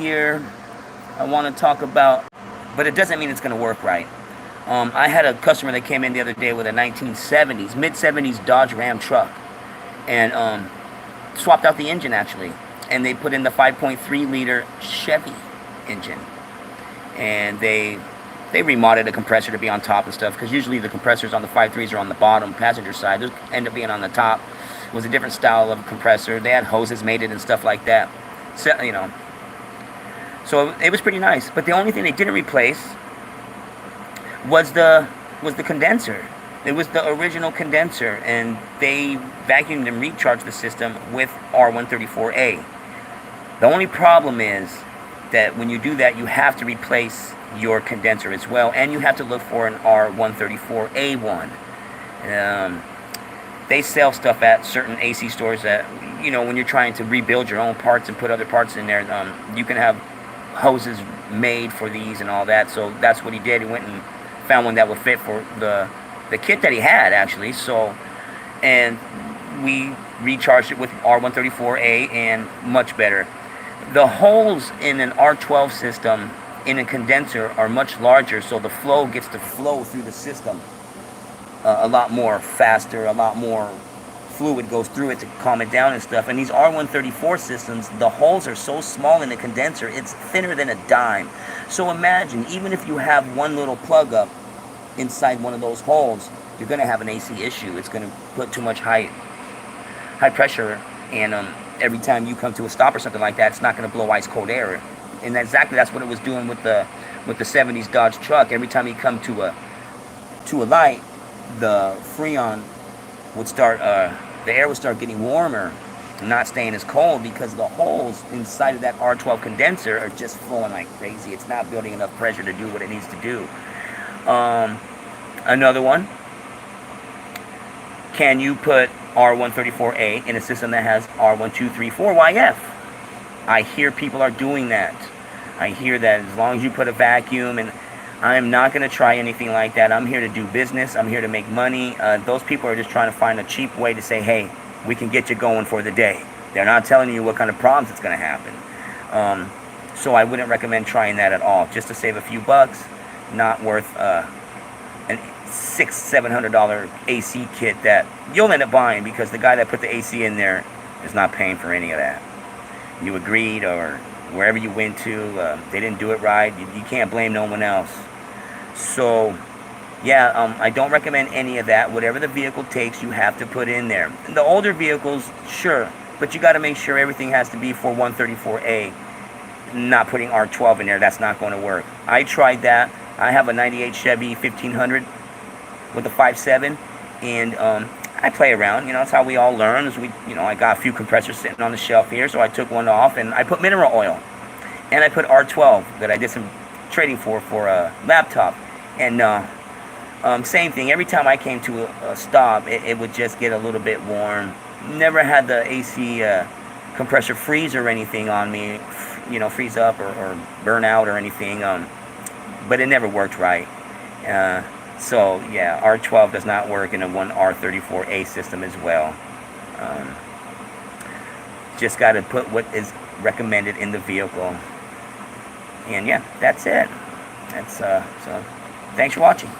here I want to talk about, but it doesn't mean it's going to work right. I had a customer that came in the other day with a 1970s, mid-70s Dodge Ram truck, and swapped out the engine actually, and they put in the 5.3 liter Chevy engine, and they remodded the compressor to be on top and stuff, because usually the compressors on the 5.3s are on the bottom passenger side. Those end up being on the top. It was a different style of compressor. They had hoses made it and stuff like that. So, you know, so it was pretty nice. But the only thing they didn't replace was the condenser. It was the original condenser, and they vacuumed and recharged the system with R134A. The only problem is that when you do that, you have to replace your condenser as well, and you have to look for an R134A1. They sell stuff at certain AC stores that, you know, when you're trying to rebuild your own parts and put other parts in there, you can have hoses made for these and all that. So that's what he did. He went and found one that would fit for the kit that he had, actually. So, and we recharged it with R134A, and much better. The holes in an R12 system in a condenser are much larger, so the flow gets to flow through the system a lot more faster. A lot more fluid goes through it to calm it down and stuff. And these R134 systems, the holes are so small in the condenser, it's thinner than a dime. So imagine, even if you have one little plug up inside one of those holes, you're going to have an AC issue. It's going to put too much high pressure, and every time you come to a stop or something like that, it's not going to blow ice cold air. And that's what it was doing with the 70s Dodge truck. Every time you come to a light, the Freon would start, the air would start getting warmer, not staying as cold, because the holes inside of that R12 condenser are just flowing like crazy. It's not building enough pressure to do what it needs to do. Another one, can you put R134A in a system that has R1234YF? I hear people are doing that. I hear that as long as you put a vacuum, and I am not going to try anything like that. I'm here to do business. I'm here to make money. Those people are just trying to find a cheap way to say, hey, we can get you going for the day. They're not telling you what kind of problems it's going to happen. So I wouldn't recommend trying that at all. Just to save a few bucks, not worth an $600-700 AC kit that you'll end up buying, because the guy that put the AC in there is not paying for any of that. You agreed, or wherever you went to, they didn't do it right. You can't blame no one else. So, yeah, I don't recommend any of that. Whatever the vehicle takes, you have to put in there. The older vehicles, sure, but you got to make sure everything has to be for 134A. Not putting R12 in there, that's not going to work. I tried that. I have a 98 Chevy 1500 with a 5.7, and I play around. You know, that's how we all learn. I got a few compressors sitting on the shelf here, so I took one off, and I put mineral oil, and I put R12 that I did some trading for a laptop, and same thing. Every time I came to a stop, it would just get a little bit warm. Never had the AC compressor freeze or anything on me, freeze up or burn out or anything, but it never worked right. So yeah, R12 does not work in a R134A system as well. Just got to put what is recommended in the vehicle. And yeah, that's it. So thanks for watching.